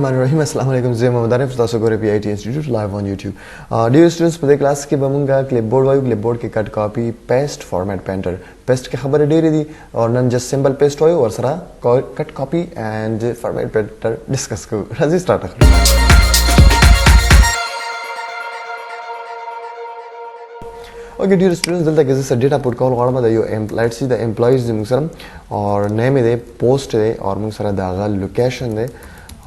Bismillahirrahmanirrahim. Assalamu alaikum. Zai Muhammad Arif tasu gore PIT Institute live on YouTube. Dear students, पहले क्लास के बमुंगा clipboard के cut copy paste format painter paste के खबर डेरी दी और नन just simple paste होयो और सरा cut copy and format painter discuss को राजी start करो. Okay, dear students, दलता कैसे से data put कॉल वाला मत यो let's see the employees दे मुंगसरम और name दे post दे और मुंगसरा दागा location दे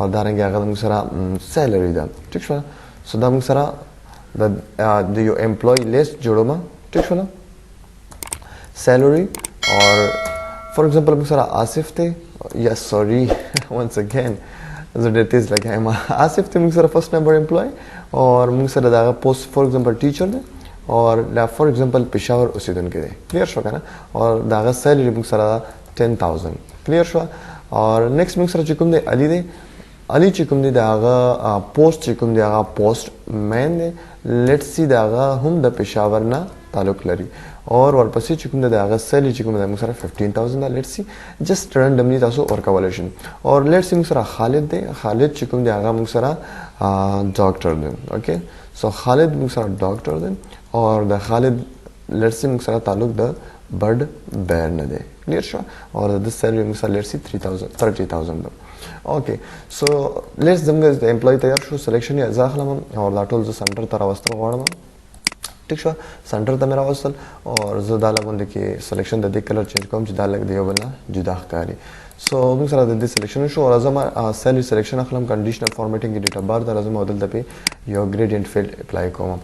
और दारेंगे आगे मुंगसरा salary दा ठीक है so दा मुंगसरा the your employee list जोड़ो मा ठीक है salary और for example मुंगसरा आसिफ थे yes sorry once again so that is like I'm Asif थे मुंगसरा first number employee और मुंगसरा दागा post for example teacher दे और फॉर एग्जांपल पेशावर उसी दिन के दे क्लियर शो का ना और दागा सैलरी मुंग सरा 10,000 क्लियर शो और नेक्स्ट मुंग सरा चिकुम दे अली चिकुम दे दागा पोस्ट चिकुम दे दागा पोस्ट मैन दे लेट्स सी दागा हम द पेशावर ना ताल्लुक लरी और वापसी चिकुम दे दागा सैलरी चिकुम दे मुंग सरा 15,000 लेट्स सी जस्ट रैंडमली तासो और कैलकुलेशन और लेट्स सी मुंग सरा खालिद चिकुम दे दागा मुंग सरा डॉक्टर दे ओके सो खालिद मुंग सरा डॉक्टर दे और द खालिद लेट्स सी मुंग सरा ताल्लुक द बर्ड बेयर न दे क्लियर शो और द सैलरी मुंग सरा let's see 30,000 okay so let's दम द एम्प्लॉय तैयार शो सिलेक्शन या जाखलम और द टूल द सेंटर तर अवस्था वाडमा ठीक शो सेंटर त मेरा वसल और ज दाला बंद के सिलेक्शन द कलर चेंज कोम ज दाला दियो बना जुदा कारी सो मुंग सरा द सिलेक्शन शो और अजमा सैलरी सिलेक्शन अखलम कंडीशनल फॉर्मेटिंग की डेटा बार द अजमा बदल दपे यो gradient field apply come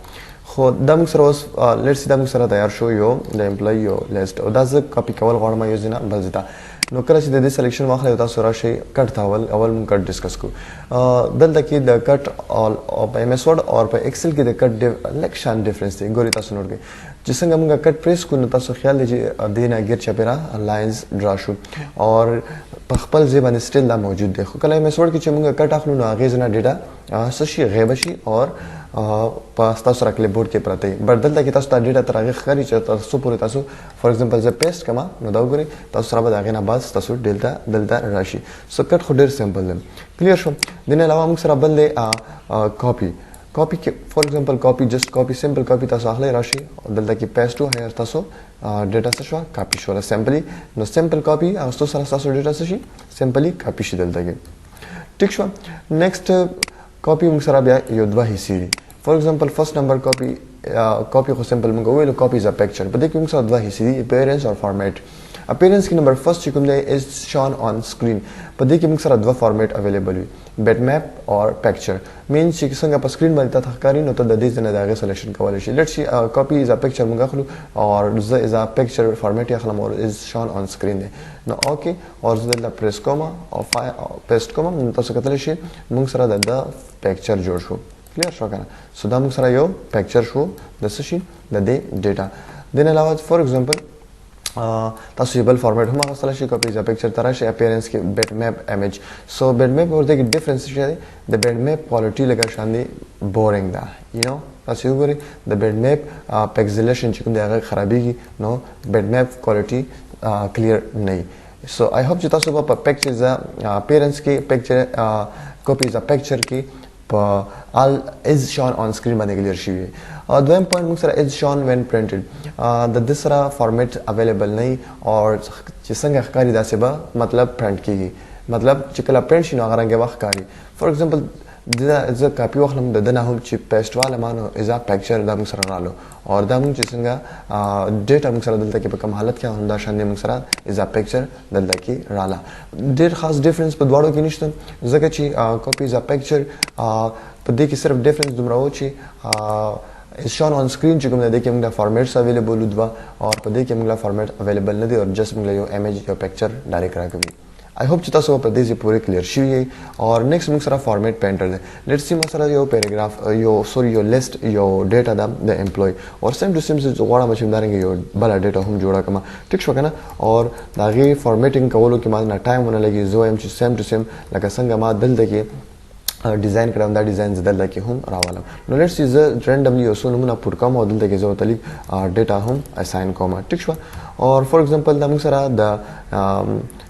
خو دم سروس لیٹس دم سره تیار شو یو د امپلای یو لیست او دا ز کاپی کول غواړم یو زینا بزتا نو کله چې د دې سلیکشن واخلې تاسو راشي کټ تاول اول مون کټ ډیسکس کو دلته کې د کټ او په ایم ایس ورډ او په ایکسل کې د کټ لکشن ډیفرنس دی ګوري تاسو نوٹ کړئ چې څنګه موږ کټ پریس کو نو تاسو خیال دی چې دینه غیر چپیرا لاینز ډرا شو اور په خپل ځای باندې سټیل دا موجود دی خو کله ایم ایس ورډ کې چې موږ کټ اخلو نو هغه زنه ډیټا سشي غیب شي اور پاس تاسو را کلیپبورډ کې پراته بدل دا کې تاسو ته ډیټا ترغه خري چې تاسو پورې تاسو فور ایگزامپل ز پیسټ کما نو دا وګورئ تاسو سره به دا غنه باز تاسو دلته راشي سو کټ خو ډیر سمپل دی کلیر شو دنه علاوه موږ سره بل دی کاپی کې فور ایگزامپل کاپی جست کاپی سمپل کاپی تاسو اخلي راشي دلته کې پیسټ هو هي تاسو ډیټا څه شو کاپی شو سمپلی نو سمپل کاپی تاسو سره تاسو ډیټا څه شي سمپلی کاپی شي دلته کې ټیک شو نیکسٹ کاپی موږ سره بیا یو دوه حصے دي فور ایگزامپل فرست نمبر کاپی خو سمپل موږ ویلو کاپی از ا پکچر په دې کې موږ سره دوه حصے دي اپیرنس او فارمیټ اپیرنس کې نمبر فرست چې کوم دی از شون آن سکرین په دې کې موږ سره دوه فارمیټ اویلیبل وي بیٹ میپ او پکچر مین چې څنګه په سکرین باندې تاسو ښکاری نو ته د دې څخه دغه سلیکشن کولای شئ لیټس سی کاپی از ا پکچر موږ اخلو او ز از ا پکچر فارمیټ اخلم او از شون آن سکرین دی نو اوکے اور زه د پریس کوم او پیسټ کوم تاسو کتلی شئ موږ سره د پکچر جوړ شو کلیر شو کنه سو دا موږ سره یو پکچر شو د څه شي د دې ډیټا دین علاوه فور ایگزامپل تاسو بل فارمیټ هم غوښتل شئ کاپی ز پکچر تر شي اپیرنس کې بیٹ میپ امیج سو بیٹ میپ ورته کې ډیفرنس شي د بیٹ میپ کوالټي لګا شان دي بورینګ دا یو نو تاسو وګورئ د بیٹ میپ پکسلیشن چې کوم دی هغه خرابېږي نو بیٹ میپ کوالټي کلیر نه سو آی هوپ چې تاسو په پکچر ز اپیرنس کې پکچر کاپی ز پکچر کې په all is shown on screen باندې کلیر شي دویم پوینټ موږ سره is shown when printed د دې سره فارمیټ اویلیبل نه اور چې څنګه ښکاری داسې به مطلب پرنٹ کیږي مطلب چې کله پرنٹ شي نو هغه رنګ وخت ښکاری فور ایگزامپل د کاپی واخلم د دنه هم چې پیسټ والا مانو از ا پکچر دا موږ سره رالو اور دا موږ چې څنګه ډیټا موږ سره دلته کې په کوم حالت کې هم دا شان موږ سره از ا پکچر دلته کې رااله ډیر خاص ډیفرنس په دواړو کې نشته ځکه چې کاپی از ا پکچر په دې کې صرف ډیفرنس دومره و چې is shown on screen چې کوم د دې کې موږ فارمیټس اویلیبل ودوا او په دې کې موږ فارمیټ اویلیبل نه دي او جست موږ یو امیج یو پکچر ډایرکټ راکوي I hope چې تاسو په دې ځای پورې کلیر شوی او نیکسٹ موږ سره فارمیټ پینټر دی لیټس سی مثلا یو پیراګراف یو لیست یو ډیټا د امپلوي اور سیم ټو سیم چې غواړم چې مدارنګ یو بل ډیټا هم جوړا کما ټیک شو کنه اور دا غي فارمیټینګ کولو کې ما نه ټایم ونه لګي زه هم چې سیم ټو سیم لکه څنګه ما دلته کې ډیزاین کړم دا ډیزاین زدل کې هم راولم نو لیټس سی ز رینډملی یو څو نمونه پټ کوم او دلته کې زه تلیک ډیټا هم اساین کوم ټیک شو اور فور ایگزامپل دا موږ سره د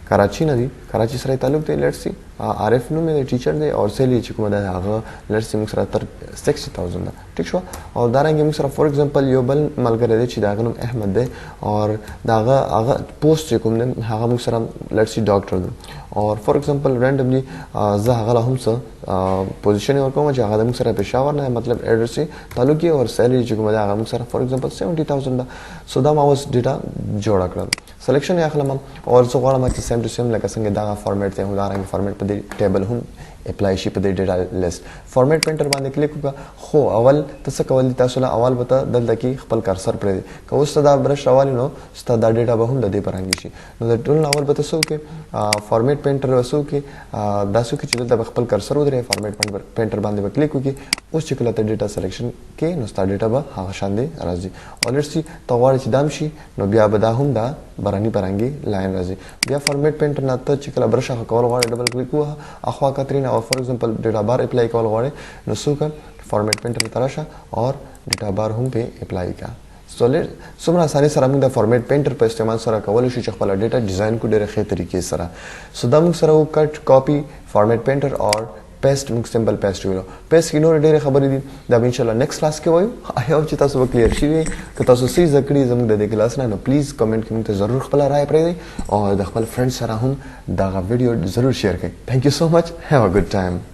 कराची نه دي कराची سره تعلق دی لیټس سی عارف نو مې ټیچر دی او سیلی چې کومه ده هغه لیټس سی موږ سره تر 60000 ده ټیک شو او دارنګ موږ سره فور ایگزامپل یو بل ملګری دی چې دا غنوم احمد دی او داغه هغه پوسټ کوم دی هغه موږ سره لیټس سی ډاکټر دی او فور ایگزامپل رانډملی زه هغه له هم څه پوزیشن ورکوم چې هغه موږ سره پېښور نه مطلب ایډرس تعلق یې او سیلی چې کومه ده هغه موږ سره فور ایگزامپل 70000 ده سو دا ما اوس ډیټا جوړ کړم سلیکشن یې اخلم او زه غواړم چې سیم ټو سیم لکه څنګه دا فارمیټ ته دا رنګ فارمیټ په دې ټیبل هم اپلای شي په دې ډیټا لیست فارمیټ پرنټر باندې کلیک وکړه خو اول تاسو کول تاسو له اول وته دلته کې خپل کرسر پرې کو اوس دا برش راوالي نو ست دا ډیټا به هم د دې پرانګي شي نو د ټول اول به تاسو کې فارمیټ پرنټر وسو کې داسو کې چې دلته خپل کرسر ودرې فارمیټ پرنټر باندې کلیک وکړي اوس چې کله ته ډیټا سلیکشن کې نو ست ډیټا به هغه شان دي راځي او لیټس سی تغواړي چې دام شي نو بیا به دا هم دا برانی پرانګي لاین راځي بیا فارمیټ پرنټر نه ته چې کله برش کول غواړي ډبل کلیک وه اخوا کترین او فور ایگزامپل ډیټا بار اپلای کول غواړي نو سوکا فارمیټ پرنټر تراشه او ډیټا بار هم په اپلای کا سولر څومره اسانه سره موږ د فارمیټ پرنټر په استعمال سره کول شو چې خپل ډیټا ډیزاین کو ډیره ښه طریقې سره سو دا موږ سره کټ کاپی فارمیټ پرنټر او پیسټ موږ سمبل پیسټ ویلو پیسټ کې نور ډیره خبرې دي دا ان شاء الله نیکسٹ کلاس کې وایو آی هوپ چې تاسو به کلیر شي که تاسو سې ذکرې زموږ د دې کلاس نه نو پلیز کمنټ کې موږ ته ضرور خپل رائے پرې او د خپل فرند سره هم دا ویډیو ضرور شیر کړئ ثانک یو سو مچ هاف ا ګډ ټایم